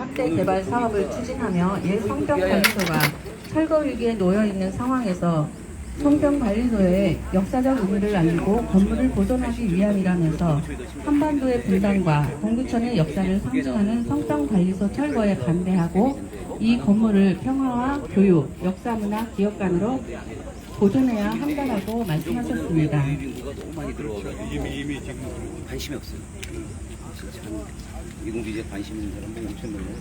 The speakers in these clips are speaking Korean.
확대 개발 사업을 추진하며 성병관리소가 철거 위기에 놓여 있는 상황에서 성병관리소의 역사적 의미를 알리고 건물을 보존하기 위함이라면서 한반도의 분단과 동두천의 역사를 상징하는 성병관리소 철거에 반대하고 이 건물을 평화와 교육, 역사문화 기업관으로 보존해야 한다라고 말씀하셨습니다. 이미 지금 관심이 없어요. 미군기지에 관심 있는 사람들 엄청 많아요.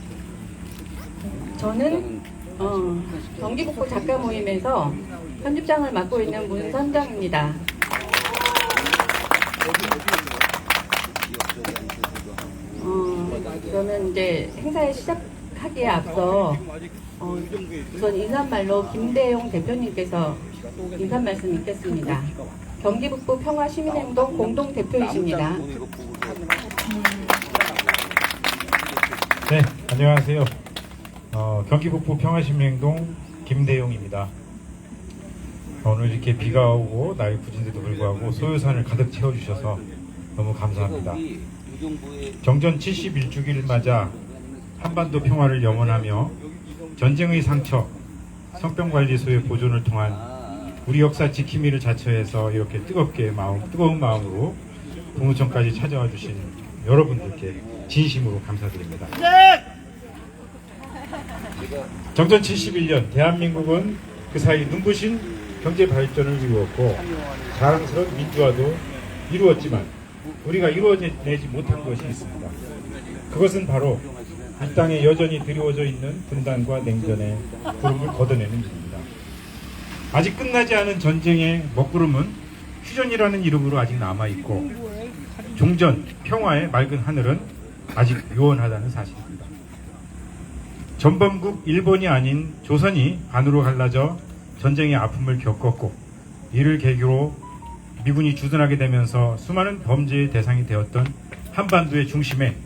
저는 경기북부 작가 모임에서 편집장을 맡고 있는 문선정입니다. 그러면 이제 행사에 시작하기에 앞서 우선 인사말로 김대용 대표님께서 인사 말씀 있겠습니다. 경기북부 평화시민행동 공동대표이십니다. 네, 안녕하세요. 경기북부 평화시민행동 김대용입니다. 오늘 이렇게 비가 오고 날이 굳은데도 불구하고 소요산을 가득 채워주셔서 너무 감사합니다. 정전 71주기를 맞아 한반도 평화를 영원하며 전쟁의 상처, 성병관리소의 보존을 통한 우리 역사 지킴이를 자처해서 이렇게 뜨거운 마음으로 동두천까지 찾아와 주신 여러분들께 진심으로 감사드립니다. 정전 71년 대한민국은 그 사이 눈부신 경제 발전을 이루었고 자랑스러운 민주화도 이루었지만 우리가 이루어내지 못한 것이 있습니다. 그것은 바로 이 땅에 여전히 드리워져 있는 분단과 냉전의 구름을 걷어내는 일입니다. 아직 끝나지 않은 전쟁의 먹구름은 휴전이라는 이름으로 아직 남아있고 종전, 평화의 맑은 하늘은 아직 요원하다는 사실입니다. 전범국 일본이 아닌 조선이 반으로 갈라져 전쟁의 아픔을 겪었고 이를 계기로 미군이 주둔하게 되면서 수많은 범죄의 대상이 되었던 한반도의 중심에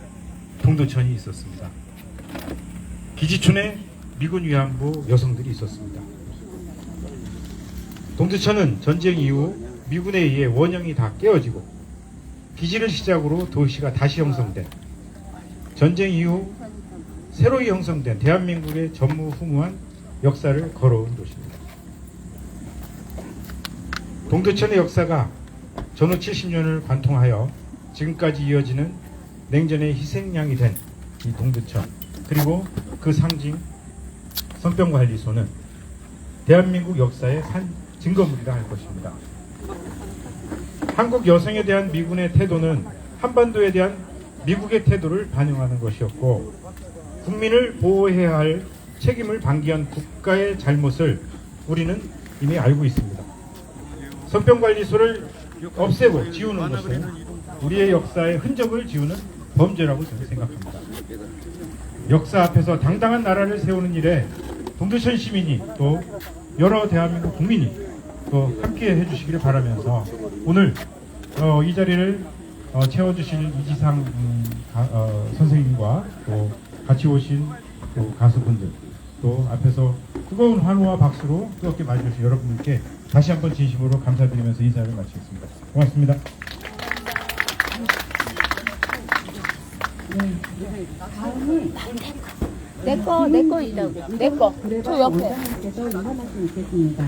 동두천이 있었습니다. 기지촌에 미군 위안부 여성들이 있었습니다. 동두천은 전쟁 이후 미군에 의해 원형이 다 깨어지고 기지를 시작으로 도시가 다시 형성된 전쟁 이후 새로이 형성된 대한민국의 전무후무한 역사를 걸어온 곳입니다. 동두천의 역사가 전후 70년을 관통하여 지금까지 이어지는 냉전의 희생양이 된 이 동두천 그리고 그 상징 성병관리소는 대한민국 역사의 한 증거물이라 할 것입니다. 한국 여성에 대한 미군의 태도는 한반도에 대한 미국의 태도를 반영하는 것이었고 국민을 보호해야 할 책임을 방기한 국가의 잘못을 우리는 이미 알고 있습니다. 성병관리소를 없애고 지우는 것은 우리의 역사의 흔적을 지우는 범죄라고 저는 생각합니다. 역사 앞에서 당당한 나라를 세우는 일에 동두천 시민이 또 여러 대한민국 국민이 또 함께 해주시기를 바라면서 오늘 이 자리를 채워주실 이지상 선생님과 또 같이 오신 또 가수분들 또 앞에서 뜨거운 환호와 박수로 뜨겁게 맞이해주신 여러분들께 다시 한번 진심으로 감사드리면서 인사를 마치겠습니다. 고맙습니다. 다음은 내거이라고. 내거. 저 옆에. 그래서 인사 말씀 있겠습니다.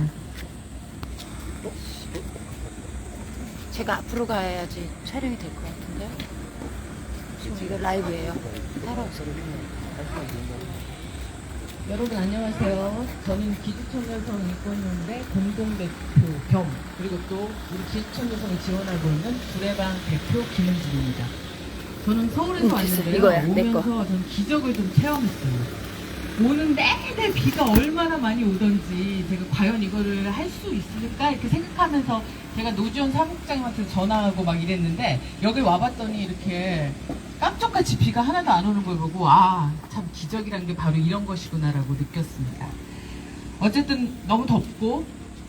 제가 앞으로 가야지 촬영이 될 것 같은데. 지금 이거 라이브예요. 따라오세요. 여러분 안녕하세요. 저는 기지천 여성 인권연대 공동대표 겸 그리고 또 우리 기지천 여성을 지원하고 있는 구례방 대표 김은진입니다. 저는 서울에서 왔는데요. 이거야, 내 거. 오면서 전 기적을 좀 체험했어요. 오는 내내 비가 얼마나 많이 오던지 제가 과연 이거를 할 수 있을까 이렇게 생각하면서 제가 노지원 사무국장님한테 전화하고 막 이랬는데 여기 와봤더니 이렇게 깜짝같이 비가 하나도 안 오는 걸 보고 아, 참 기적이란 게 바로 이런 것이구나라고 느꼈습니다. 어쨌든 너무 덥고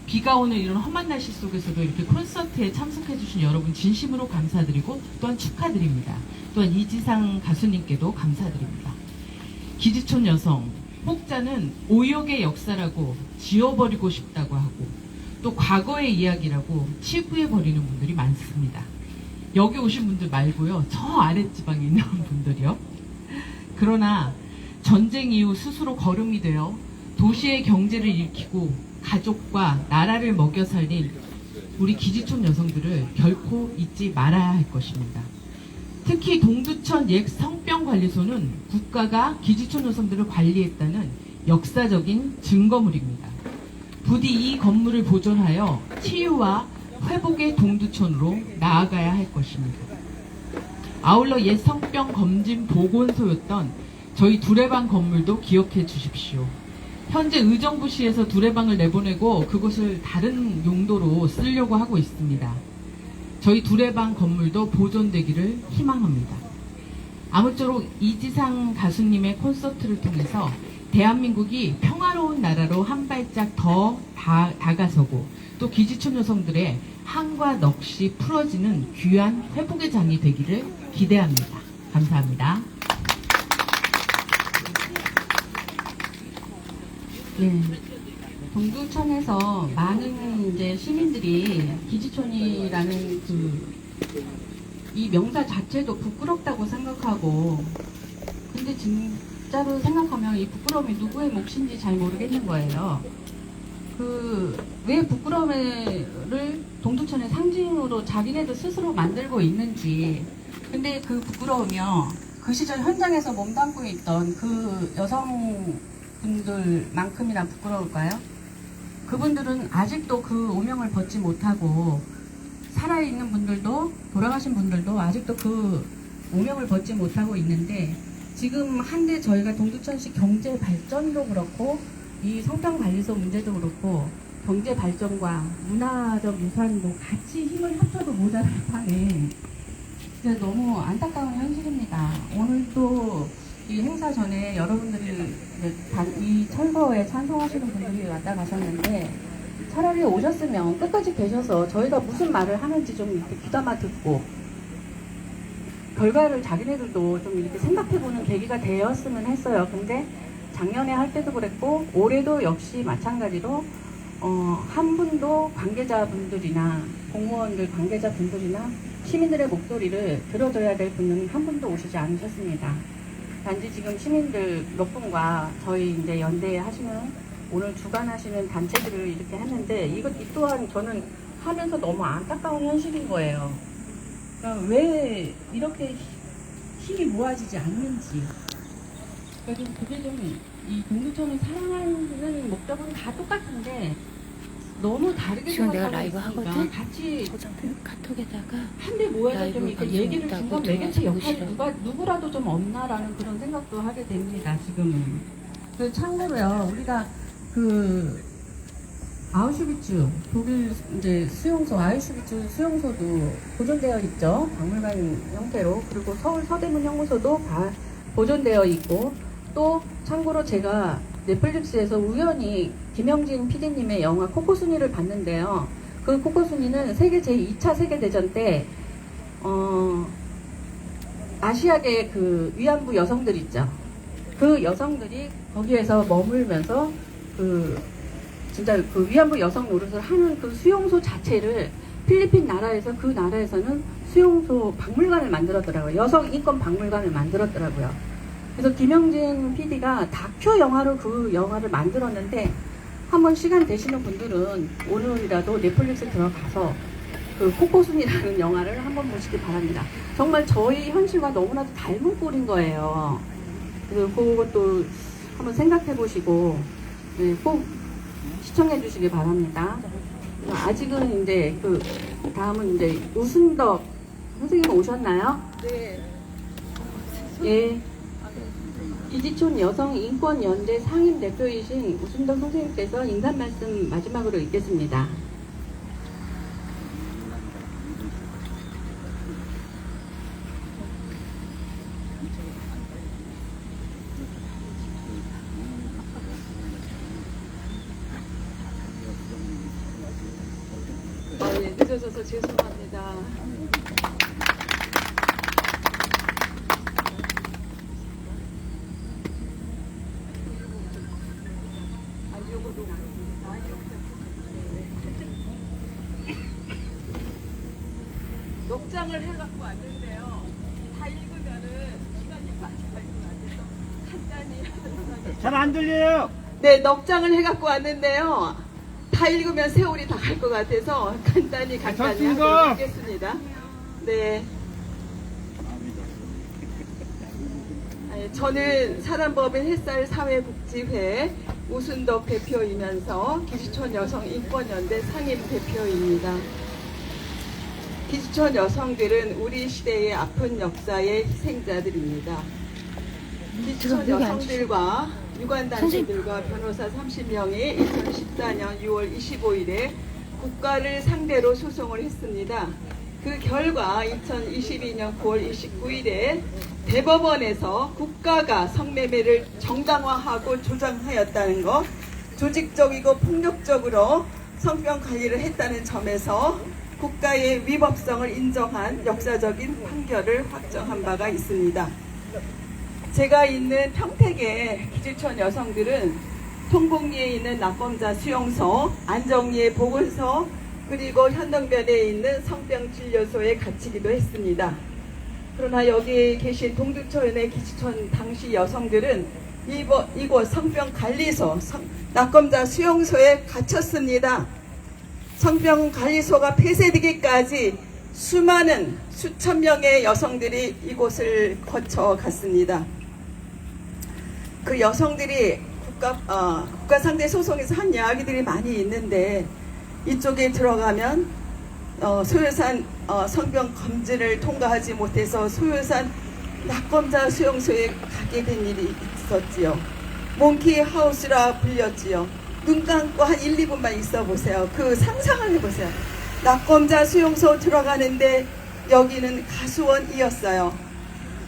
비가 오는 이런 험한 날씨 속에서도 이렇게 콘서트에 참석해주신 여러분 진심으로 감사드리고 또한 축하드립니다. 또한 이지상 가수님께도 감사드립니다. 기지촌 여성, 혹자는 오역의 역사라고 지워버리고 싶다고 하고 또 과거의 이야기라고 치부해버리는 분들이 많습니다. 여기 오신 분들 말고요. 저 아랫지방에 있는 분들이요. 그러나 전쟁 이후 스스로 거름이 되어 도시의 경제를 일으키고 가족과 나라를 먹여 살린 우리 기지촌 여성들을 결코 잊지 말아야 할 것입니다. 특히 동두천 옛 성병관리소는 국가가 기지촌 여성들을 관리했다는 역사적인 증거물입니다. 부디 이 건물을 보존하여 치유와 회복의 동두천으로 나아가야 할 것입니다. 아울러 옛 성병 검진 보건소였던 저희 두레방 건물도 기억해 주십시오. 현재 의정부시에서 두레방을 내보내고 그곳을 다른 용도로 쓰려고 하고 있습니다. 저희 두레방 건물도 보존되기를 희망합니다. 아무쪼록 이지상 가수님의 콘서트를 통해서 대한민국이 평화로운 나라로 한 발짝 더 다가서고 또 기지촌 여성들의 한과 넋이 풀어지는 귀한 회복의 장이 되기를 기대합니다. 감사합니다. 네. 동두천에서 많은 이제 시민들이 기지촌이라는 이 명사 자체도 부끄럽다고 생각하고, 근데 진짜로 생각하면 이 부끄러움이 누구의 몫인지 잘 모르겠는 거예요. 왜 부끄러움을 동두천의 상징으로 자기네도 스스로 만들고 있는지. 근데 그 부끄러우며 그 시절 현장에서 몸담고 있던 그 여성분들만큼이나 부끄러울까요? 그분들은 아직도 그 오명을 벗지 못하고, 살아있는 분들도 돌아가신 분들도 아직도 그 오명을 벗지 못하고 있는데, 지금 한데 저희가 동두천시 경제 발전도 그렇고 이 성병관리소 문제도 그렇고 경제 발전과 문화적 유산도 같이 힘을 합쳐도 모자랄 판에 진짜 너무 안타까운 현실입니다. 오늘 또 이 행사 전에 여러분들이 이 철거에 찬성하시는 분들이 왔다 가셨는데, 차라리 오셨으면 끝까지 계셔서 저희가 무슨 말을 하는지 좀 이렇게 귀담아 듣고 결과를 자기네들도 좀 이렇게 생각해보는 계기가 되었으면 했어요. 근데 작년에 할 때도 그랬고 올해도 역시 마찬가지로 한 분도 관계자분들이나 공무원들 관계자분들이나 시민들의 목소리를 들어줘야 될 분은 한 분도 오시지 않으셨습니다. 단지 지금 시민들 몇 분과 저희 이제 연대에 하시는 오늘 주관하시는 단체들을 이렇게 했는데, 이 또한 저는 하면서 너무 안타까운 현실인 거예요. 그러니까 왜 이렇게 힘이 모아지지 않는지. 그래서 그게 좀, 이 동두천을 사랑하는 목적은 다 똑같은데 너무 다르게 지금 내가 생각하고 라이브 있으니까 하거든? 같이 카톡에다가 한데 모여서 좀 라이브 이렇게 얘기를 방송 중간 있다고 매개체 역할 들어가서 누구라도 좀 없나라는 그런 생각도 하게 됩니다. 지금은. 그 참고로요, 우리가 아우슈비츠 독일 이제 수용소, 아우슈비츠 수용소도 보존되어 있죠. 박물관 형태로. 그리고 서울 서대문 연구소도 다 보존되어 있고, 또 참고로 제가 넷플릭스에서 우연히 김영진 PD님의 영화 코코순이를 봤는데요. 그 코코순이는 제2차 세계대전 때 아시아계 그 위안부 여성들 있죠. 그 여성들이 거기에서 머물면서 진짜 그 위안부 여성 노릇을 하는 그 수용소 자체를 필리핀 나라에서 그 나라에서는 수용소 박물관을 만들었더라고요. 여성 인권 박물관을 만들었더라고요. 그래서 김영진 PD가 다큐 영화로 그 영화를 만들었는데, 한번 시간 되시는 분들은 오늘이라도 넷플릭스 들어가서 그 코코순이라는 영화를 한번 보시기 바랍니다. 정말 저희 현실과 너무나도 닮은 꼴인 거예요. 그래서 그것도 한번 생각해 보시고 꼭 시청해 주시기 바랍니다. 아직은 이제 다음은 이제 우순덕 선생님 오셨나요? 네. 예. 기지촌 여성인권연대 상임대표이신 우순덕 선생님께서 인사 말씀 마지막으로 읽겠습니다. 네, 늦어져서 죄송합니다. 녹장을 해갖고 왔는데요. 다 읽으면은 시간이 많이 걸리면 안 돼서 간단히 잘 안 들려요. 네, 넉장을 해갖고 왔는데요. 다 읽으면 세월이 다 갈 것 같아서 간단히 좋습니다. 하도록 하겠습니다. 네. 저는 사람법인 햇살 사회복지회 우순덕 대표이면서 기지촌 여성인권연대 상임 대표입니다. 기지촌 여성들은 우리 시대의 아픈 역사의 희생자들입니다. 기지촌 여성들과 유관단체들과 변호사 30명이 2014년 6월 25일에 국가를 상대로 소송을 했습니다. 그 결과 2022년 9월 29일에 대법원에서 국가가 성매매를 정당화하고 조장하였다는 것, 조직적이고 폭력적으로 성병 관리를 했다는 점에서 국가의 위법성을 인정한 역사적인 판결을 확정한 바가 있습니다. 제가 있는 평택의 기지촌 여성들은 통곡리에 있는 낙검자 수용소, 안정리의 보건소, 그리고 현동변에 있는 성병진료소에 갇히기도 했습니다. 그러나 여기 계신 동두천의 기지촌 당시 여성들은 이곳 성병관리소, 낙검자 수용소에 갇혔습니다. 성병관리소가 폐쇄되기까지 수천 명의 여성들이 이곳을 거쳐 갔습니다. 그 여성들이 국가 상대 소송에서 한 이야기들이 많이 있는데, 이쪽에 들어가면 소요산 성병 검진을 통과하지 못해서 소요산 낙검자 수용소에 가게 된 일이 있었지요. 몽키 하우스라 불렸지요. 눈 감고 한 1, 2분만 있어 보세요. 그 상상을 해보세요. 낙검자 수용소 들어가는데 여기는 가수원이었어요.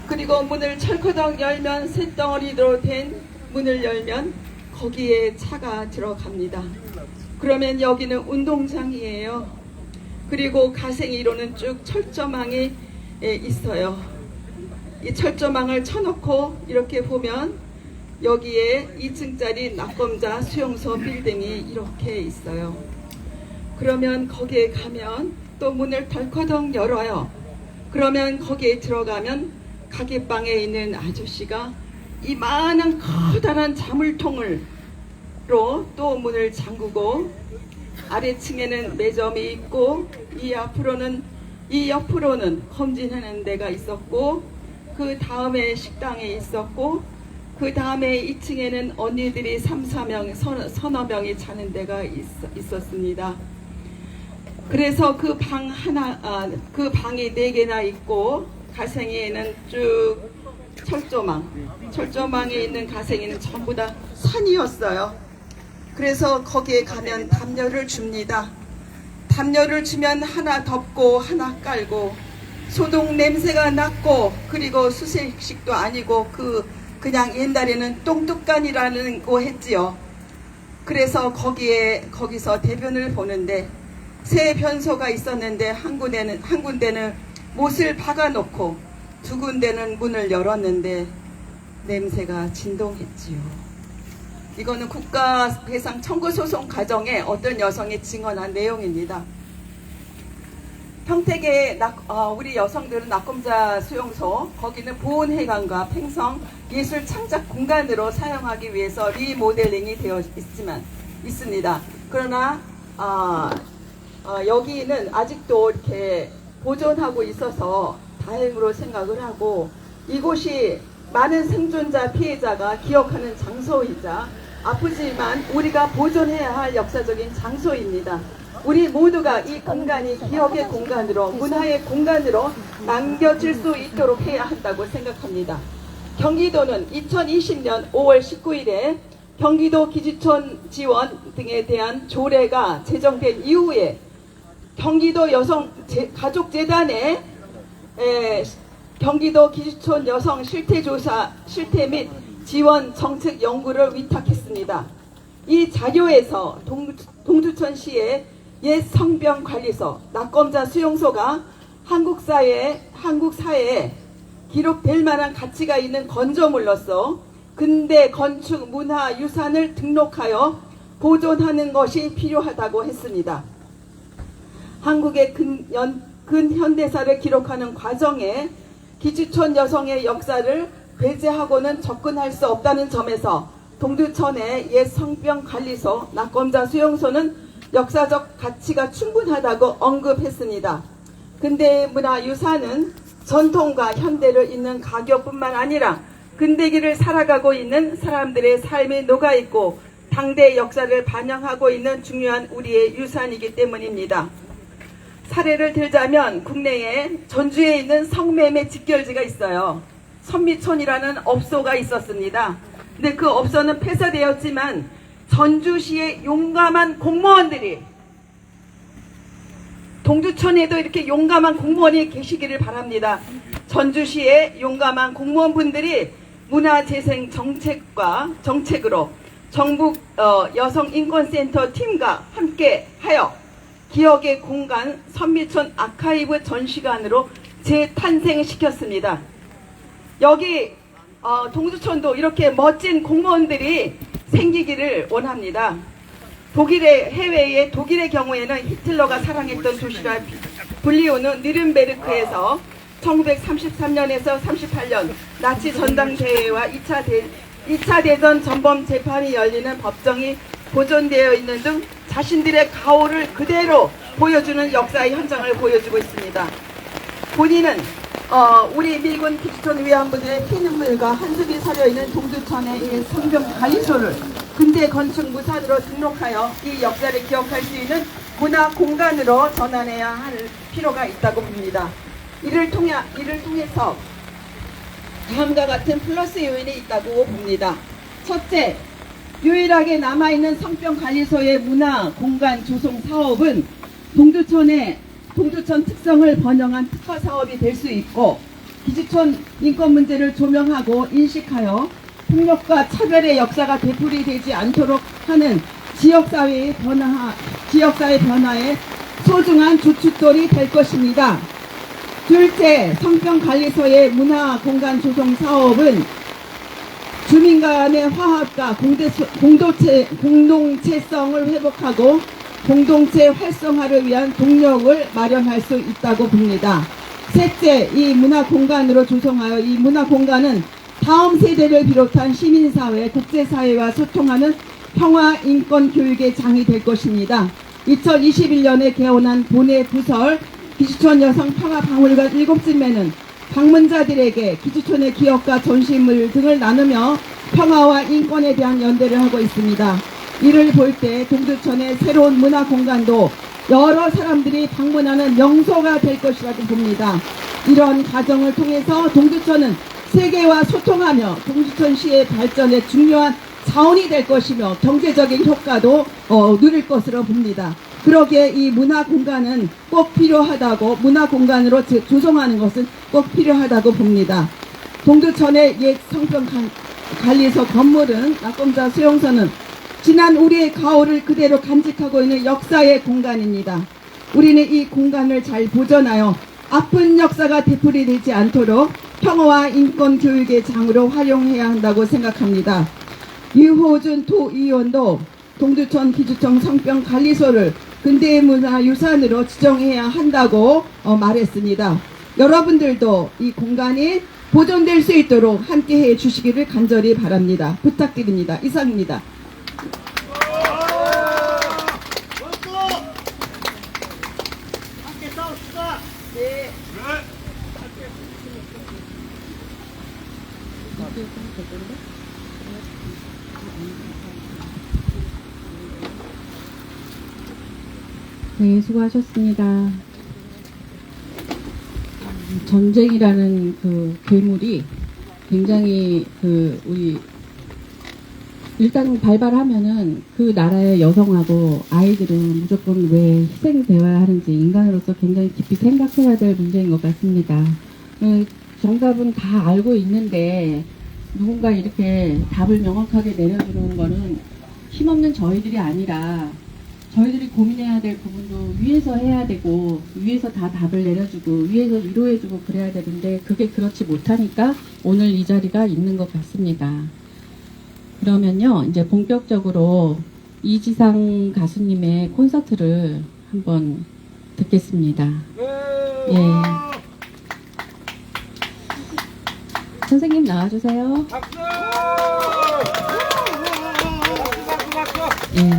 그리고 문을 철커덕 열면 쇳덩어리로 된 문을 열면 거기에 차가 들어갑니다. 그러면 여기는 운동장이에요. 그리고 가생이로는 쭉 철조망이 있어요. 이 철조망을 쳐놓고 이렇게 보면 여기에 2층짜리 낙검자 수용소 빌딩이 이렇게 있어요. 그러면 거기에 가면 또 문을 덜커덕 열어요. 그러면 거기에 들어가면 가게방에 있는 아저씨가 이만한 커다란 자물통으로 또 문을 잠그고, 아래층에는 매점이 있고 이 옆으로는 검진하는 데가 있었고, 그 다음에 식당에 있었고, 그 다음에 2층에는 언니들이 3-4명, 서너 명이 자는 데가 있었습니다. 그래서 그 방이 4개나 있고, 가생이에는 쭉 철조망에 있는 가생이는 전부 다 산이었어요. 그래서 거기에 가면 담요를 줍니다. 담요를 주면 하나 덮고 하나 깔고, 소독 냄새가 났고, 그리고 수세식도 아니고 그냥 옛날에는 똥뚝간이라는 거 했지요. 그래서 거기서 대변을 보는데, 세 변소가 있었는데 한 군데는 못을 박아놓고 두 군데는 문을 열었는데 냄새가 진동했지요. 이거는 국가 배상 청구 소송 과정에 어떤 여성이 증언한 내용입니다. 평택의 우리 여성들은 낙검자 수용소, 거기는 보온회관과 팽성 예술 창작 공간으로 사용하기 위해서 리모델링이 되어 있습니다. 그러나 여기는 아직도 이렇게 보존하고 있어서 다행으로 생각을 하고, 이곳이 많은 생존자 피해자가 기억하는 장소이자 아프지만 우리가 보존해야 할 역사적인 장소입니다. 우리 모두가 이 공간이 기억의 공간으로, 문화의 공간으로 남겨질 수 있도록 해야 한다고 생각합니다. 경기도는 2020년 5월 19일에 경기도 기지촌 지원 등에 대한 조례가 제정된 이후에 경기도 여성 가족재단에 경기도 기지촌 여성 실태 및 지원 정책 연구를 위탁했습니다. 이 자료에서 동두천시의 옛 성병관리소, 낙검자 수용소가 한국 사회에 기록될 만한 가치가 있는 건조물로서 근대 건축 문화 유산을 등록하여 보존하는 것이 필요하다고 했습니다. 한국의 근현대사를 기록하는 과정에 기지촌 여성의 역사를 배제하고는 접근할 수 없다는 점에서 동두천의 옛 성병관리소, 낙검자 수용소는 역사적 가치가 충분하다고 언급했습니다. 근대 문화유산은 전통과 현대를 잇는 가교뿐만 아니라 근대기를 살아가고 있는 사람들의 삶에 녹아있고 당대 역사를 반영하고 있는 중요한 우리의 유산이기 때문입니다. 사례를 들자면 국내에 전주에 있는 성매매 직결지가 있어요. 선미촌이라는 업소가 있었습니다. 근데 그 업소는 폐쇄되었지만 전주시의 용감한 공무원들이, 동두천에도 이렇게 용감한 공무원이 계시기를 바랍니다. 전주시의 용감한 공무원분들이 문화재생 정책으로 전국 여성인권센터 팀과 함께하여 기억의 공간 선미촌 아카이브 전시관으로 재탄생시켰습니다. 여기 동두천도 이렇게 멋진 공무원들이 생기기를 원합니다. 해외의 독일의 경우에는 히틀러가 사랑했던 도시라 불리우는 니른베르크에서 1933년에서 38년 나치 전당대회와 2차 대전 전범 재판이 열리는 법정이 보존되어 있는 등 자신들의 가오를 그대로 보여주는 역사의 현장을 보여주고 있습니다. 본인은 우리 미군 기지촌 위안부들의 피눈물과 한숨이 서려있는 동두천의 이 성병관리소를 근대 건축 무산으로 등록하여 이 역사를 기억할 수 있는 문화 공간으로 전환해야 할 필요가 있다고 봅니다. 이를 통해서 다음과 같은 플러스 요인이 있다고 봅니다. 첫째, 유일하게 남아있는 성병관리소의 문화 공간 조성 사업은 동두천 특성을 번영한 특화 사업이 될 수 있고, 기지촌 인권 문제를 조명하고 인식하여 폭력과 차별의 역사가 되풀이되지 않도록 하는 지역사회의 변화에 소중한 주춧돌이 될 것입니다. 둘째, 성병관리소의 문화공간 조성 사업은 주민 간의 화합과 공동체성을 회복하고 공동체 활성화를 위한 동력을 마련할 수 있다고 봅니다. 셋째, 이 문화공간으로 조성하여 이 문화공간은 다음 세대를 비롯한 시민사회, 국제사회와 소통하는 평화 인권 교육의 장이 될 것입니다. 2021년에 개원한 본회 부설 기지촌 여성 평화박물관 7쯤에는 방문자들에게 기지촌의 기억과 전시물 등을 나누며 평화와 인권에 대한 연대를 하고 있습니다. 이를 볼 때 동두천의 새로운 문화공간도 여러 사람들이 방문하는 명소가 될 것이라고 봅니다. 이런 과정을 통해서 동두천은 세계와 소통하며 동두천시의 발전에 중요한 자원이 될 것이며 경제적인 효과도 누릴 것으로 봅니다. 그러기에 이 문화공간은 꼭 필요하다고, 문화공간으로 조성하는 것은 꼭 필요하다고 봅니다. 동두천의 옛 성병관리소 건물은, 낙검자 수용소는 지난 우리의 가오를 그대로 간직하고 있는 역사의 공간입니다. 우리는 이 공간을 잘 보존하여 아픈 역사가 되풀이되지 않도록 평화와 인권 교육의 장으로 활용해야 한다고 생각합니다. 유호준 도의원도 동두천 기지촌 성병관리소를 근대문화유산으로 지정해야 한다고 말했습니다. 여러분들도 이 공간이 보존될 수 있도록 함께해 주시기를 간절히 바랍니다. 부탁드립니다. 이상입니다. 네. 네, 수고하셨습니다. 전쟁이라는 그 괴물이 굉장히 우리 일단 발발하면은 그 나라의 여성하고 아이들은 무조건 왜 희생되어야 하는지 인간으로서 굉장히 깊이 생각해야 될 문제인 것 같습니다. 정답은 다 알고 있는데 누군가 이렇게 답을 명확하게 내려주는 거는 힘없는 저희들이 아니라 저희들이 고민해야 될 부분도 위에서 해야 되고, 위에서 다 답을 내려주고, 위에서 위로해주고 그래야 되는데 그게 그렇지 못하니까 오늘 이 자리가 있는 것 같습니다. 그러면요, 이제 본격적으로 이지상 가수님의 콘서트를 한번 듣겠습니다. 예. 선생님 나와주세요. 예.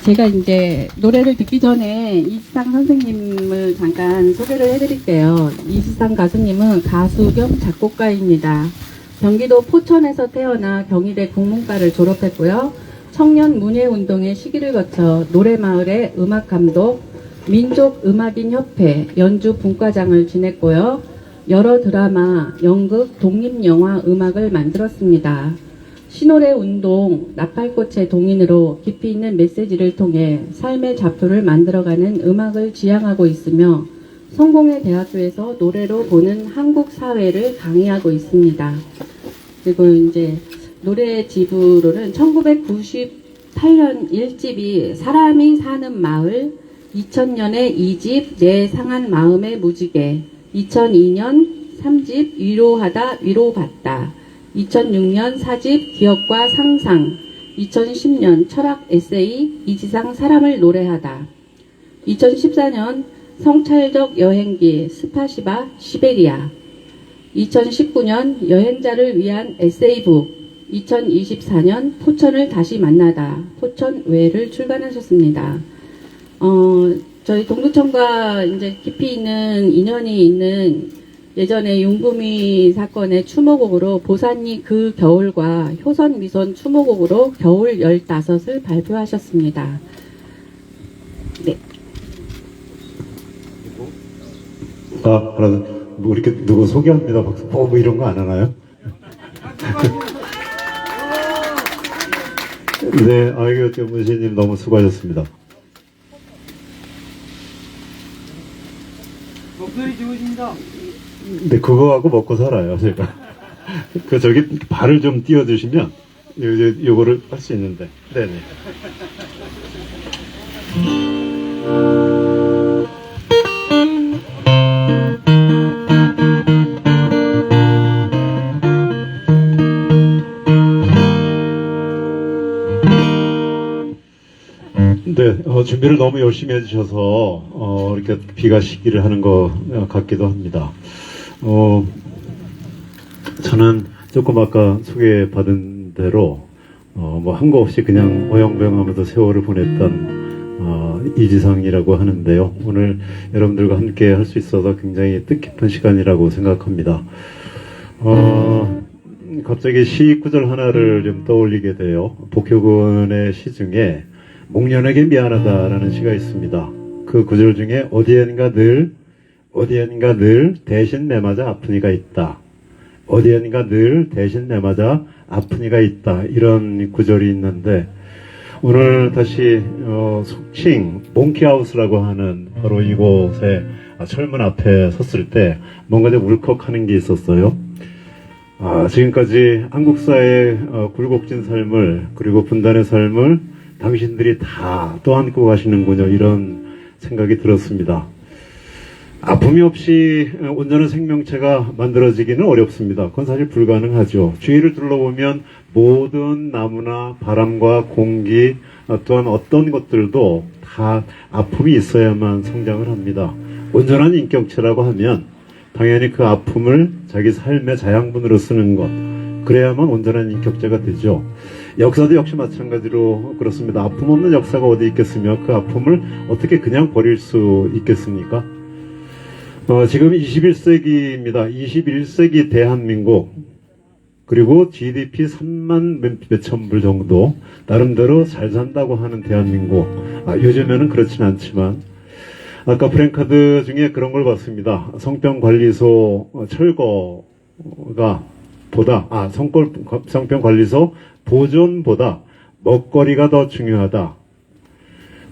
제가 이제 노래를 듣기 전에 이시상 선생님을 잠깐 소개를 해드릴게요. 이시상 가수님은 가수 겸 작곡가입니다. 경기도 포천에서 태어나 경희대 국문과를 졸업했고요. 청년 문예운동의 시기를 거쳐 노래마을의 음악감독, 민족음악인협회 연주 분과장을 지냈고요. 여러 드라마, 연극, 독립영화 음악을 만들었습니다. 신호래 운동, 나팔꽃의 동인으로 깊이 있는 메시지를 통해 삶의 좌표를 만들어가는 음악을 지향하고 있으며 성공의 대학교에서 노래로 보는 한국 사회를 강의하고 있습니다. 그리고 이제 노래 집으로는 1998년 1집이 사람이 사는 마을, 2000년에 2집 내 상한 마음의 무지개, 2002년 3집 위로하다 위로받다, 2006년 4집 기억과 상상, 2010년 철학 에세이 이지상 사람을 노래하다, 2014년 성찰적 여행기 스파시바 시베리아, 2019년 여행자를 위한 에세이북, 2024년 포천을 다시 만나다 포천외를 출간하셨습니다. 저희 동두천과 이제 깊이 있는 인연이 있는 예전에 윤구미 사건의 추모곡으로 보산리 그 겨울과 효선미선 추모곡으로 겨울 15을 발표하셨습니다. 네. 뭐 이렇게 누구 소개합니다. 박수 뭐 이런 거 안 하나요? 네, 아이고, 문신님 너무 수고하셨습니다. 목소리 좋으십니다. 근데 그거하고 먹고 살아요, 제가. 저기 발을 좀 띄워주시면 요거를 할 수 있는데. 네네. 네, 준비를 너무 열심히 해주셔서 이렇게 비가 시기를 하는 것 같기도 합니다. 저는 조금 아까 소개받은 대로 뭐 한 거 없이 그냥 어영부영하면서 세월을 보냈던 이지상이라고 하는데요. 오늘 여러분들과 함께 할 수 있어서 굉장히 뜻깊은 시간이라고 생각합니다. 갑자기 시 구절 하나를 좀 떠올리게 돼요. 복효근의 시 중에 목련에게 미안하다라는 시가 있습니다. 그 구절 중에 어디엔가 늘 대신 내 맞아 아픈 이가 있다. 어디엔가 늘 대신 내 맞아 아픈 이가 있다. 이런 구절이 있는데 오늘 다시 속칭 몽키하우스라고 하는 바로 이곳에 철문 앞에 섰을 때 뭔가 좀 울컥하는 게 있었어요. 지금까지 한국사의 굴곡진 삶을 그리고 분단의 삶을 당신들이 다 떠안고 가시는군요. 이런 생각이 들었습니다. 아픔이 없이 온전한 생명체가 만들어지기는 어렵습니다. 그건 사실 불가능하죠. 주위를 둘러보면 모든 나무나 바람과 공기 또한 어떤 것들도 다 아픔이 있어야만 성장을 합니다. 온전한 인격체라고 하면 당연히 그 아픔을 자기 삶의 자양분으로 쓰는 것, 그래야만 온전한 인격체가 되죠. 역사도 역시 마찬가지로 그렇습니다. 아픔 없는 역사가 어디 있겠으며 그 아픔을 어떻게 그냥 버릴 수 있겠습니까? 지금 21세기입니다. 21세기 대한민국, 그리고 GDP 3만 몇천 불 정도 나름대로 잘 산다고 하는 대한민국. 요즘에는 그렇진 않지만 아까 프랭카드 중에 그런 걸 봤습니다. 성병관리소 철거가 성병관리소 보존보다 먹거리가 더 중요하다.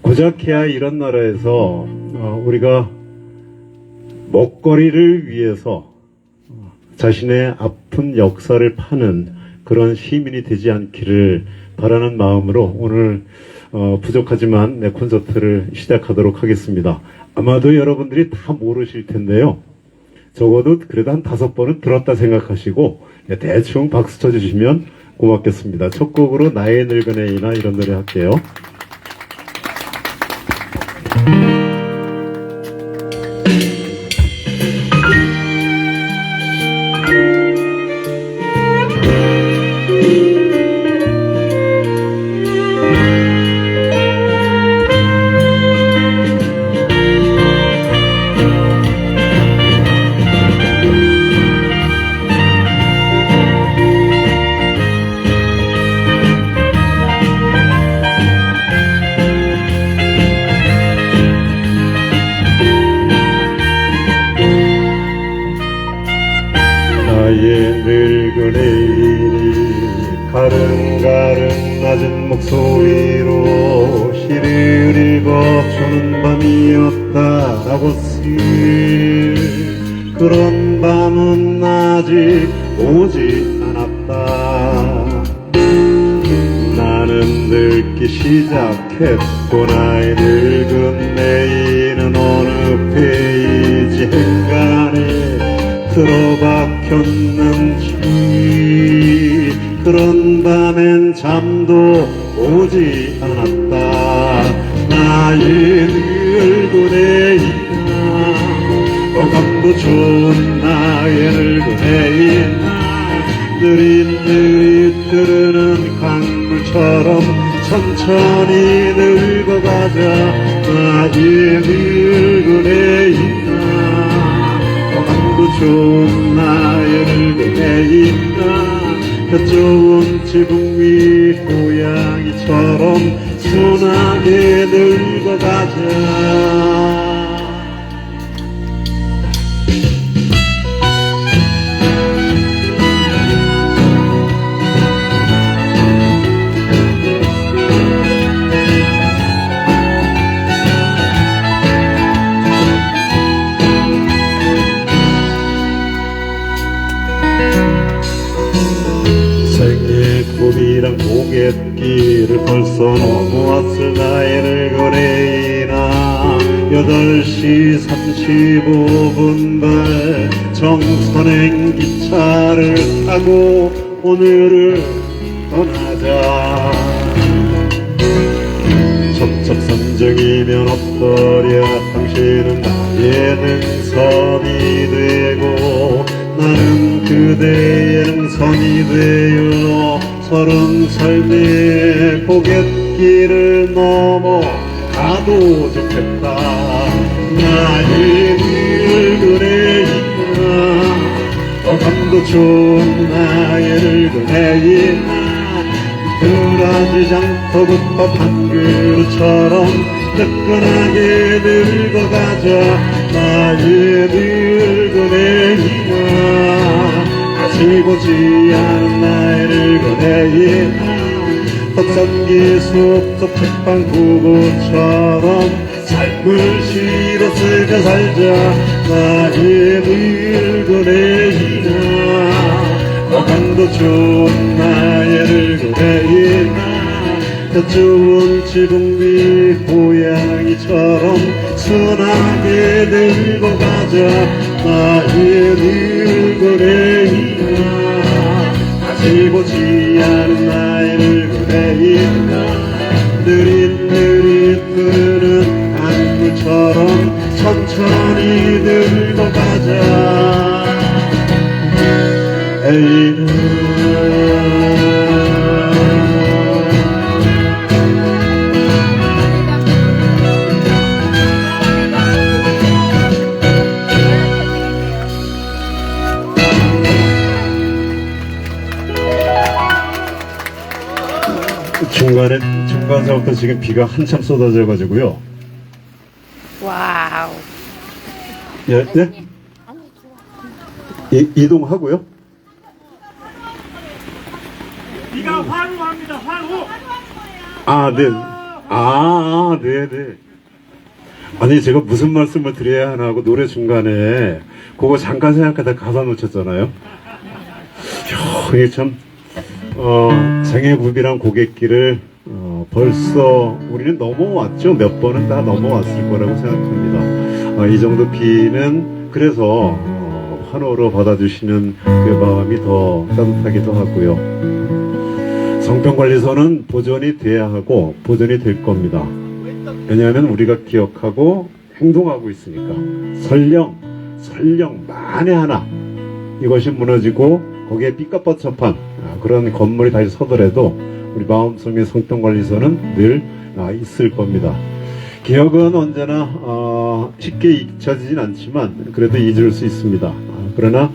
고작해야 이런 나라에서 우리가 먹거리를 위해서 자신의 아픈 역사를 파는 그런 시민이 되지 않기를 바라는 마음으로 오늘 부족하지만 내 콘서트를 시작하도록 하겠습니다. 아마도 여러분들이 다 모르실 텐데요. 적어도 그래도 한 5번은 들었다 생각하시고 대충 박수 쳐주시면 고맙겠습니다. 첫 곡으로 나의 늙은 애이나 이런 노래 할게요. 가릉가릉 낮은 목소리로 시를 읽어주는 밤이었다라고 쓸 그런 밤은 아직 오지 않았다. 나는 늙기 시작했고 나의 늙은 내일은 어느 페이지 행간에 들어박혔는지 그런 밤엔 잠도 오지 않았다. 나의 늙은 애이나 어감도 좋은 나의 늙은 애이나 느릿느릿 흐르는 강물처럼 천천히 늙어가자. 나의 늙은 애이나 어감도 좋은 나의 늙은 애이나 그 좋은 지붕 위 고양이처럼 순하게 늙어가자. 생일고비랑 고갯길을 벌써 넘어왔을 나의 늙은 애이나 8시 35분 발 정선행 기차를 타고 오늘을 떠나자. 첩첩산중이면 어떠랴. 당신은 나의 능선이 되고 나는 그대의 능선이 되어 30살 고갯길을 넘어 가도 좋겠다. 나의 늙은 애이나 어감도 좋은 나의 늙은 애이나 덜어지지 않고부터 한 그릇처럼 뜨끈하게 늙어가자. 나의 늙은 애이나 아직 오지 않은 나의 늙은 애이나 덕산기 숲속 책방부부처럼 삶을 실어 쓰며 살자. 나의 늙은 애이나 어감도 좋은 나의 늙은 애이나 그 좋은 지붕 위 고양이처럼 순하게 늙어가자. 나의 늙은 애이나 아직 오지 않은 나의 늙은 애이나 느릿느릿 흐르는 강물처럼 천천히 늙어가자. 중간서부터 지금 비가 한참 쏟아져 가지고요. 와우. 예, 네? 이동하고요. 비가 화루합니다. 화루. 아, 네. 네. 아니, 제가 무슨 말씀을 드려야 하나 하고 노래 중간에 그거 잠깐 생각하다 가사 놓쳤잖아요. 이게 참, 생애부비랑 고갯길을 벌써 우리는 넘어왔죠. 몇 번은 다 넘어왔을 거라고 생각합니다. 이 정도 비는 그래서 환호로 받아주시는 그 마음이 더 따뜻하기도 하고요. 성평관리소는 보존이 돼야 하고 보존이 될 겁니다. 왜냐하면 우리가 기억하고 행동하고 있으니까. 설령 만에 하나 이것이 무너지고 거기에 삐까뻔쩍한 그런 건물이 다시 서더라도 우리 마음속의 성평관리소는 늘 있을 겁니다. 기억은 언제나 쉽게 잊혀지진 않지만 그래도 잊을 수 있습니다. 그러나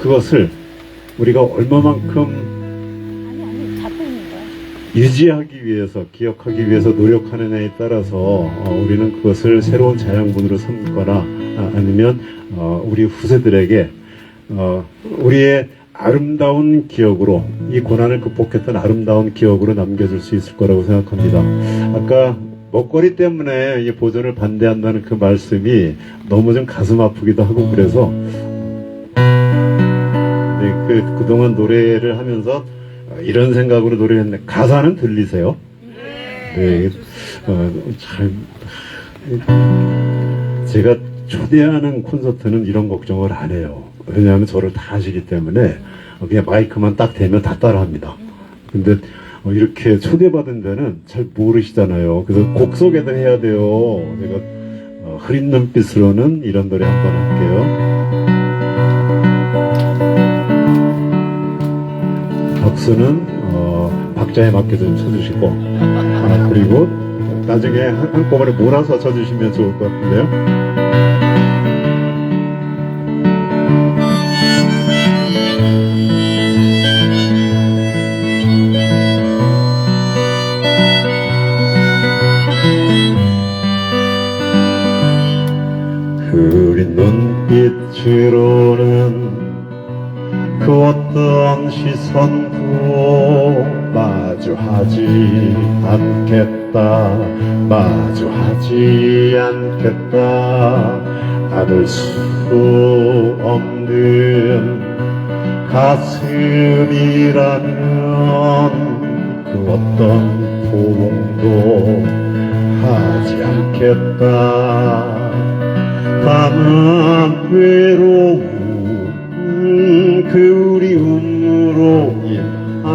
그것을 우리가 얼마만큼 유지하기 위해서, 기억하기 위해서 노력하느냐에 따라서 우리는 그것을 새로운 자양분으로 삼거나 아니면 우리 후세들에게 우리의 아름다운 기억으로, 이 고난을 극복했던 아름다운 기억으로 남겨질 수 있을 거라고 생각합니다. 아까 먹거리 때문에 이 보존을 반대한다는 그 말씀이 너무 좀 가슴 아프기도 하고, 그래서 네, 그동안 노래를 하면서 이런 생각으로 노래를 했는데, 가사는 들리세요? 네. 제가 초대하는 콘서트는 이런 걱정을 안 해요. 왜냐하면 저를 다 아시기 때문에 그냥 마이크만 딱 대면 다 따라합니다. 근데 이렇게 초대받은 데는 잘 모르시잖아요. 그래서 곡 소개도 해야 돼요. 제가 흐린 눈빛으로는 이런 노래 한번 할게요. 박수는 박자에 맞게 좀 쳐주시고, 그리고 나중에 한꺼번에 몰아서 쳐주시면 좋을 것 같은데요. 흐린 눈빛으로는 그 어떤 시선도 마주하지 않겠다, 마주하지 않겠다. 닫을 수 없는 가슴이라면 그 어떤 포옹도 하지 않겠다. 다만 외로운 그리움으로 인한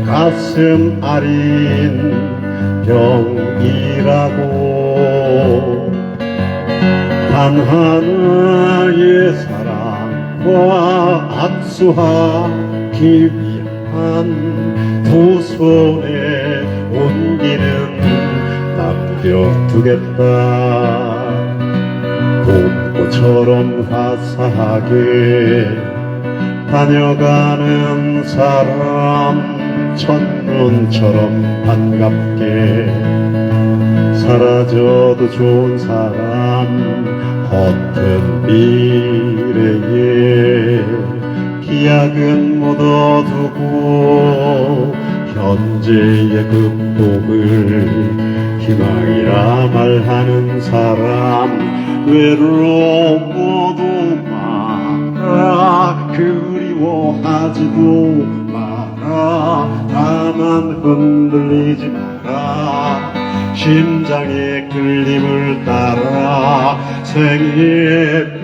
가슴 아린 병이라고, 단 하나의 사랑과 악수하기 위한 두 손의 온기는 남겨두겠다. 봄꽃처럼 화사하게 다녀가는 사람, 첫눈처럼 반갑게 사라져도 좋은 사람, 헛된 미래에 기약은 묻어두고 현재의 극복을 희망이라 말하는 사람, 외로워도 마라, 그리워하지도 마라. 다만 흔들리지 마라. 심장의 끌림을 따라 생의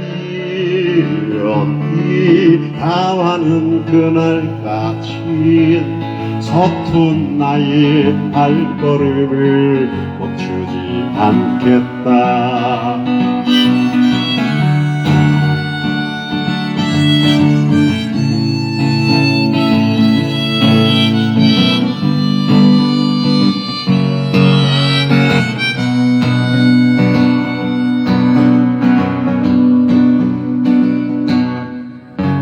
비련이 다하는 그날까지 서툰 나의 발걸음을 멈추지 않겠다.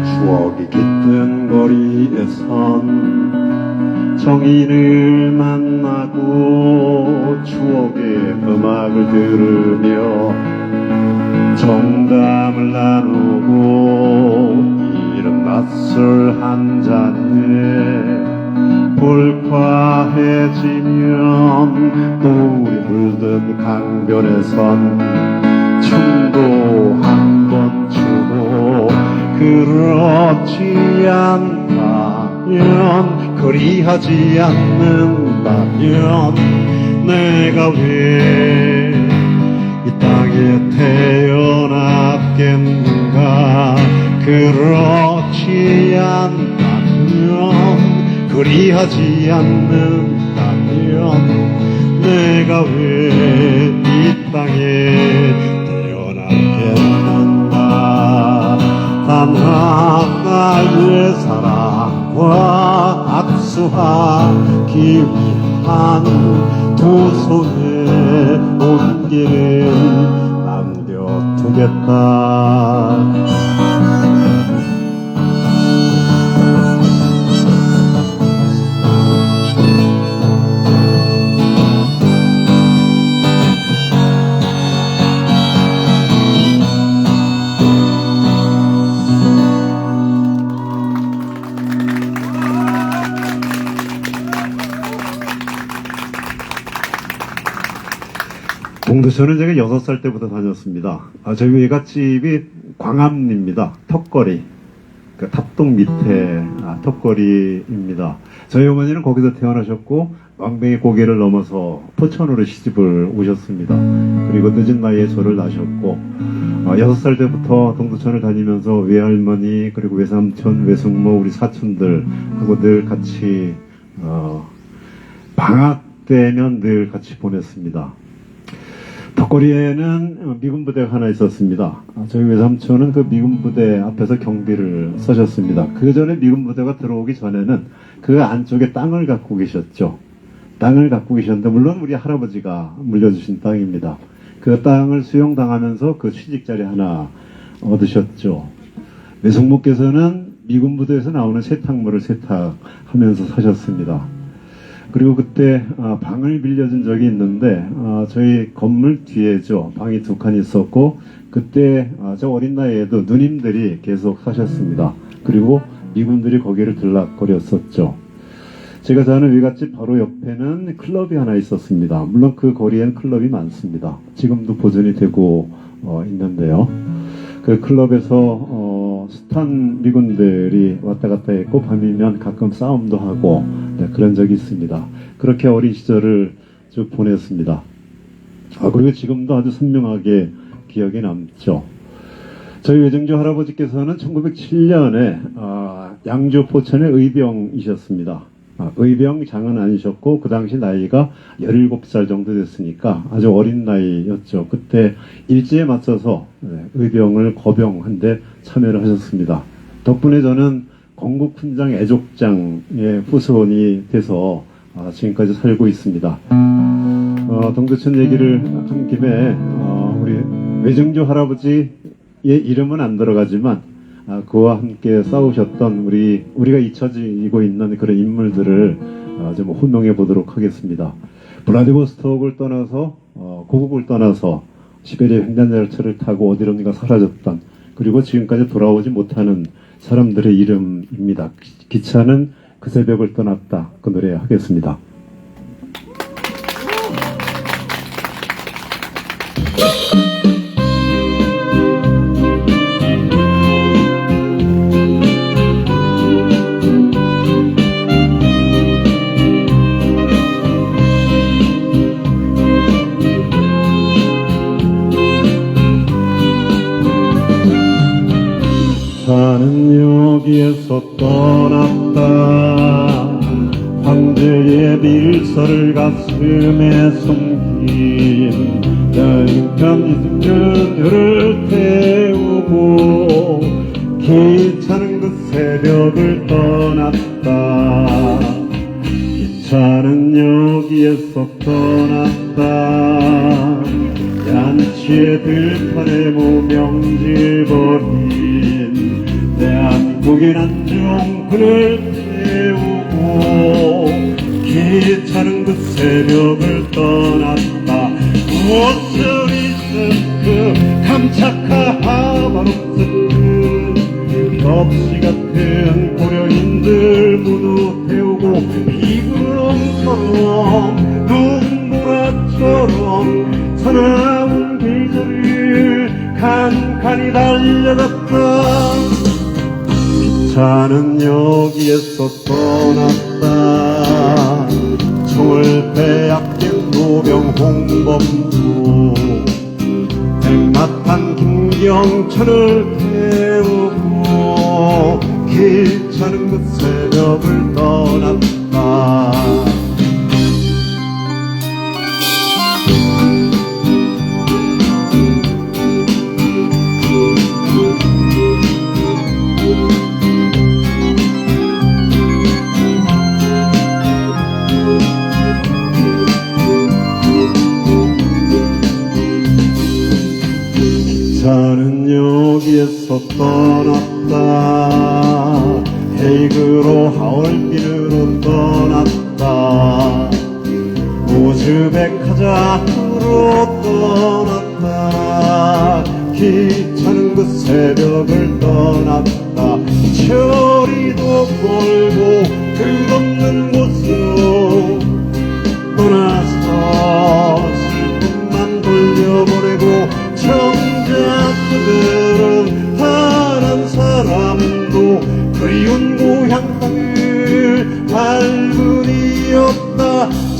추억이 깃든 거리에선 정인을 만나고 추억의 음악을 들으며 정담을 나누고 이른 낯설 한 잔에 불쾌해지면 노을이 물든 강변에선 춤도 한번 추고, 그렇지 않다면, 그리하지 않는다면 내가 왜 이 땅에 태어났겠는가. 그렇지 않다면, 그리하지 않는다면 내가 왜 이 땅에 태어났겠는가. 단 하나의 사랑과 악수하기 위한 두 손의 온기는 남겨두겠다. 동두천은 제가 6살 때부터 다녔습니다. 저희 외갓집이 광암리입니다. 턱걸이. 그 탑동 밑에 턱걸이입니다. 저희 어머니는 거기서 태어나셨고 왕뱅이 고개를 넘어서 포천으로 시집을 오셨습니다. 그리고 늦은 나이에 저를 낳으셨고 6살 때부터 동두천을 다니면서 외할머니 그리고 외삼촌, 외숙모, 우리 사촌들하고 늘 같이 방학 때면 늘 같이 보냈습니다. 턱걸이에는 미군 부대가 하나 있었습니다. 저희 외삼촌은 그 미군 부대 앞에서 경비를 서셨습니다. 그 전에 미군 부대가 들어오기 전에는 그 안쪽에 땅을 갖고 계셨죠. 땅을 갖고 계셨는데 물론 우리 할아버지가 물려주신 땅입니다. 그 땅을 수용당하면서 그 취직자리 하나 얻으셨죠. 외숙모께서는 미군 부대에서 나오는 세탁물을 세탁하면서 사셨습니다. 그리고 그때 방을 빌려준 적이 있는데 저희 건물 뒤에죠. 방이 2칸 있었고 그때 저 어린 나이에도 누님들이 계속 사셨습니다. 그리고 미군들이 거기를 들락거렸었죠. 제가 사는 외갓집 바로 옆에는 클럽이 하나 있었습니다. 물론 그 거리엔 클럽이 많습니다. 지금도 보존이 되고 있는데요. 그 클럽에서 숱한 미군들이 왔다 갔다 했고 밤이면 가끔 싸움도 하고 그런 적이 있습니다. 그렇게 어린 시절을 쭉 보냈습니다. 그리고 지금도 아주 선명하게 기억에 남죠. 저희 외증조 할아버지께서는 1907년에 양주 포천의 의병이셨습니다. 의병장은 아니셨고 그 당시 나이가 17살 정도 됐으니까 아주 어린 나이였죠. 그때 일제에 맞서서 의병을 거병한데 참여를 하셨습니다. 덕분에 저는 건국훈장 애족장의 후손이 돼서 지금까지 살고 있습니다. 동두천 얘기를 한 김에 우리 외증조 할아버지의 이름은 안 들어가지만 그와 함께 싸우셨던 우리가 잊혀지고 있는 그런 인물들을 좀 호명해 보도록 하겠습니다. 블라디보스토크를 떠나서 고국을 떠나서 시베리아 횡단열차를 타고 어디론가 사라졌던 그리고 지금까지 돌아오지 못하는 사람들의 이름입니다. 기차는 그 새벽을 떠났다. 그 노래 하겠습니다. 나는 여기에서 떠났다. 황제의 밀서를 가슴에 숨긴 여인편 그녀를 태우고 기차는 그 새벽을 떠났다. 기차는 여기에서 떠났다. 양치의 들판에 무명질 버린 대한민국의 난중군을 태우고 기차는 그 새벽을 떠났다. 무엇을 있은 그 깜짝하바로 그 덥시 같은 고려인들 모두 태우고 비구름처럼 눈보라처럼 사나운 계절을 칸칸이 달려갔다. 기차는 여기에서 떠났다. 총을 빼앗긴 노병 홍범도 백마탄 김경천을 태우고 기차는 그 새벽을 떠났다. 기차는 여기에서 떠났다. 헤이그로 하얼빈으로 떠났다. 우즈베카자흐로 떠났다. 기차는 그 새벽을 떠났다. 철이도 멀고 끝없는 곳으로 떠나서 슬픔만 돌려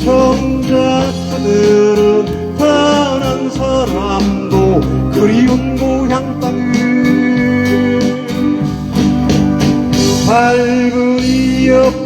정작 그들은 떠난 사람도 그리운 고향 땅을 발근이 없다.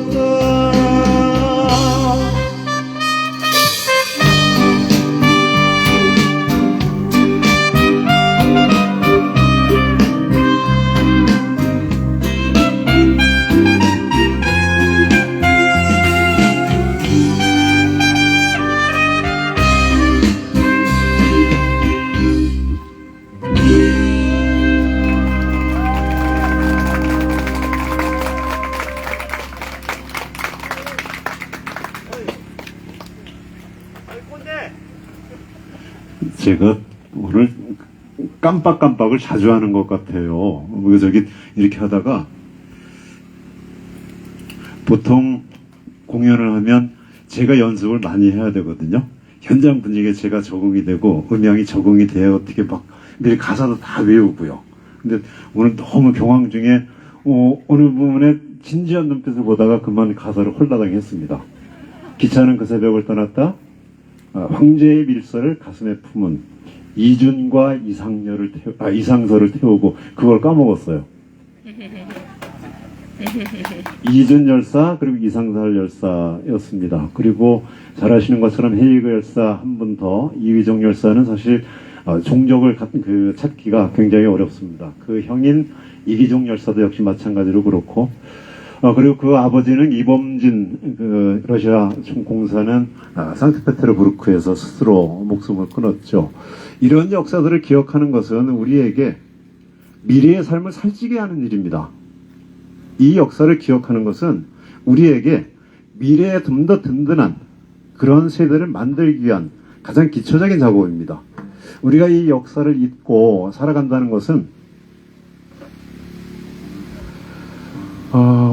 제가 오늘 깜빡깜빡을 자주 하는 것 같아요. 저기 이렇게 하다가 보통 공연을 하면 제가 연습을 많이 해야 되거든요. 현장 분위기에 제가 적응이 되고 음향이 적응이 돼야 어떻게 막 미리 가사도 다 외우고요. 근데 오늘 너무 경황 중에 어느 부분에 진지한 눈빛을 보다가 그만 가사를 홀라당 했습니다. 기차는 그 새벽을 떠났다. 황제의 밀서를 가슴에 품은 이준과 이상서를 태우고 그걸 까먹었어요. 이준 열사 그리고 이상서 열사였습니다. 그리고 잘 아시는 것처럼 헤이그 열사 한 분 더, 이휘종 열사는 사실 종족을 찾기가 굉장히 어렵습니다. 그 형인 이기종 열사도 역시 마찬가지로 그렇고, 그리고 그 아버지는 이범진 러시아 총공사는 상트페테르부르크에서 스스로 목숨을 끊었죠. 이런 역사들을 기억하는 것은 우리에게 미래의 삶을 살찌게 하는 일입니다. 이 역사를 기억하는 것은 우리에게 미래에 좀 더 든든한 그런 세대를 만들기 위한 가장 기초적인 작업입니다. 우리가 이 역사를 잊고 살아간다는 것은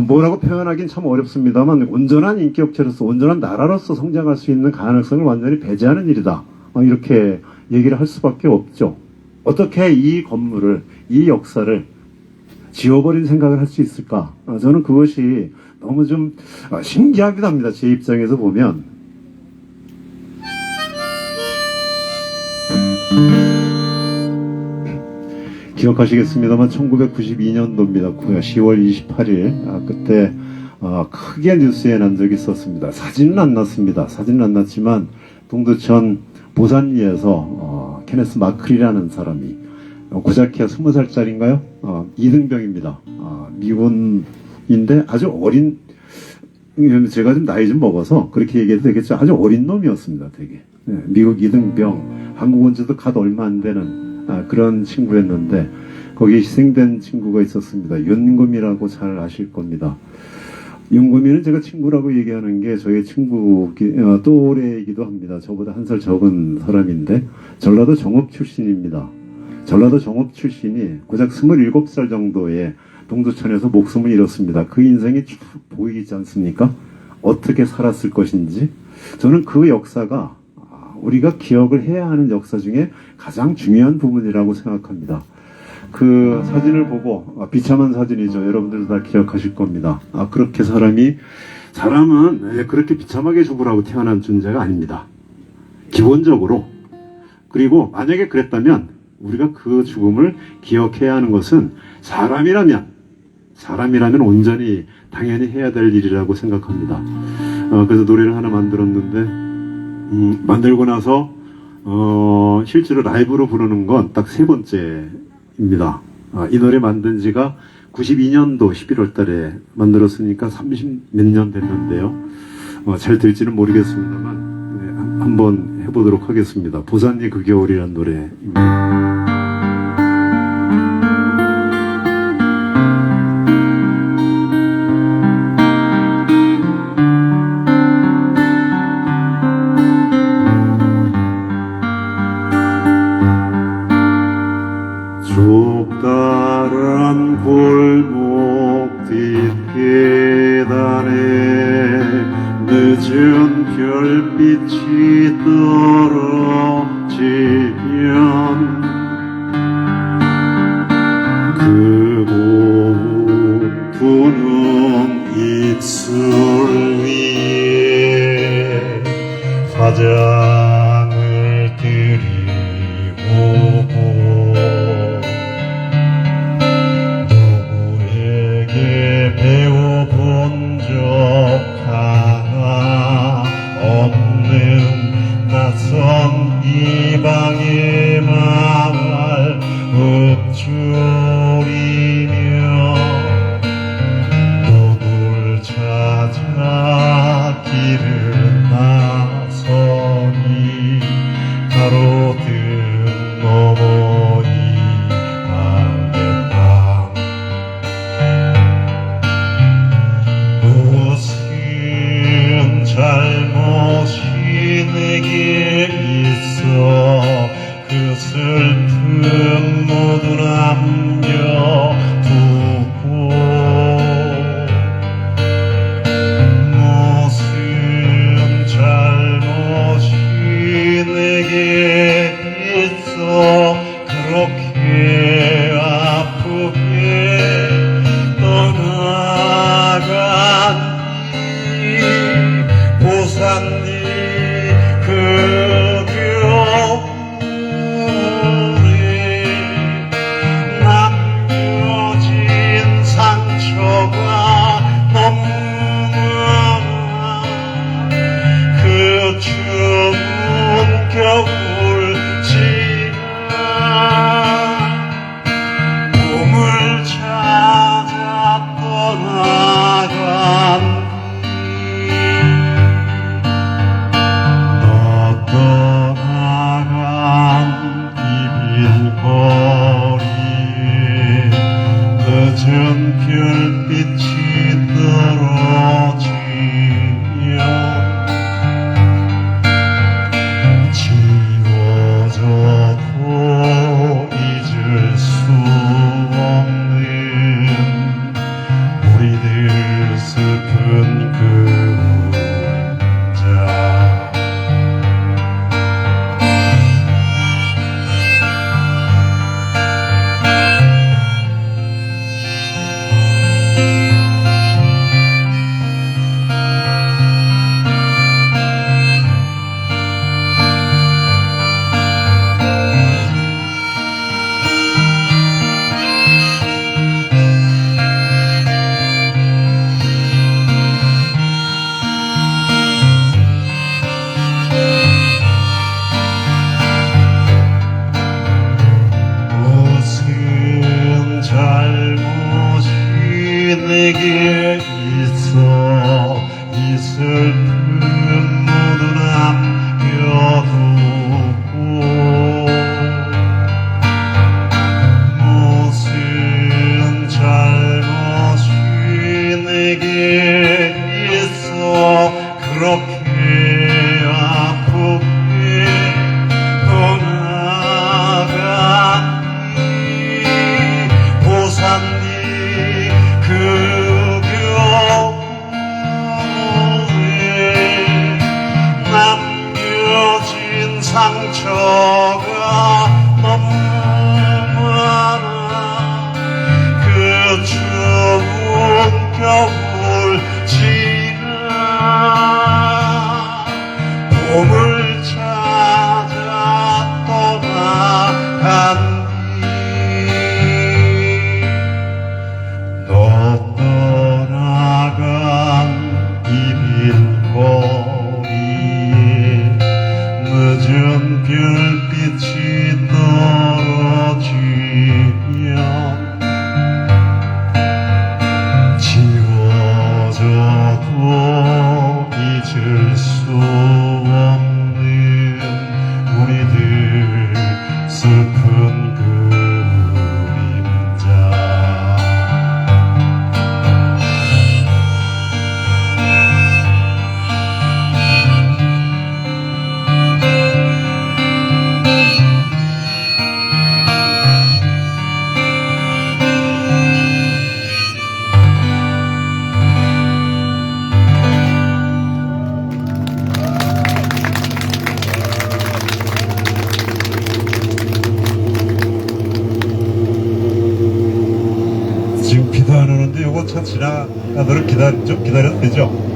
뭐라고 표현하긴 참 어렵습니다만 온전한 인격체로서 온전한 나라로서 성장할 수 있는 가능성을 완전히 배제하는 일이다. 이렇게 얘기를 할 수밖에 없죠. 어떻게 이 건물을, 이 역사를 지워버린 생각을 할 수 있을까? 저는 그것이 너무 좀 신기하기도 합니다. 제 입장에서 보면. 기억하시겠습니다만 1992년도입니다. 10월 28일 그때 크게 뉴스에 난 적이 있었습니다. 사진은 안 났습니다. 사진은 안 났지만 동두천 보산리에서 케네스 마클이라는 사람이 고자키가 20살짜리인가요? 이등병입니다. 미군인데 아주 어린, 제가 좀 나이 좀 먹어서 그렇게 얘기해도 되겠죠. 아주 어린 놈이었습니다. 되게. 미국 이등병, 한국 온 지도 갓 얼마 안 되는 그런 친구였는데 거기에 희생된 친구가 있었습니다. 윤금이라고 잘 아실 겁니다. 윤금이는 제가 친구라고 얘기하는 게 저의 친구 또래이기도 합니다. 저보다 한 살 적은 사람인데 전라도 정읍 출신입니다. 전라도 정읍 출신이 고작 27살 정도에 동두천에서 목숨을 잃었습니다. 그 인생이 쭉 보이지 않습니까? 어떻게 살았을 것인지. 저는 그 역사가 우리가 기억을 해야 하는 역사 중에 가장 중요한 부분이라고 생각합니다. 그 사진을 보고 비참한 사진이죠. 여러분들도 다 기억하실 겁니다. 그렇게 사람은 그렇게 비참하게 죽으라고 태어난 존재가 아닙니다. 기본적으로. 그리고 만약에 그랬다면 우리가 그 죽음을 기억해야 하는 것은 사람이라면 온전히 당연히 해야 될 일이라고 생각합니다. 그래서 노래를 하나 만들었는데 만들고 나서 실제로 라이브로 부르는 건 딱 3번째입니다. 이 노래 만든 지가 92년도 11월 달에 만들었으니까 30 몇 년 됐는데요. 잘 될지는 모르겠습니다만 한번 해보도록 하겠습니다. 보산리 그 겨울이라는 노래입니다. 좁다란 골목 뒷계단에 늦은 별빛이 떨어지면 그 고운 부는 입술 위에 화장을 드리오고 누구에게 배워본 적 하나 없는 낯선 이방의 마을 읊조리며 누굴 찾아 길을 나서니 가로등 넘어 이방의 땅 무슨 잘못이 내게 있어 그 슬픔 모두 남겨두고 무슨 잘못이 내게 있어 그렇게 아프게 떠나간니 보산니 그 겨울에 남겨진 상처가 너무 많아 그 추운 겨울 지나 봄을 찾아 떠나간 너 떠나간 이 빈 거리에 늦은 별빛이 떨어지며 지워져도 잊을 수 없는 우리들 슬픈 그림자 무슨 잘못이 내게 있어 이 슬픔 모두 남겨두고 무슨 잘못이 내게 있어 그렇게 아프게 떠나간니 보산니 그 겨울에 남겨진 상처가 너무 많아 그 추운 겨울 지나 봄을 찾아 떠나간니 너 떠나간 이 빈 거리에 늦은 별빛이 떨어지며 지워져도 잊을 수 없는 우리들 슬픈 그림자 지금 비도 안 오는데 요거 차 지나가도록 좀 기다려도 되죠?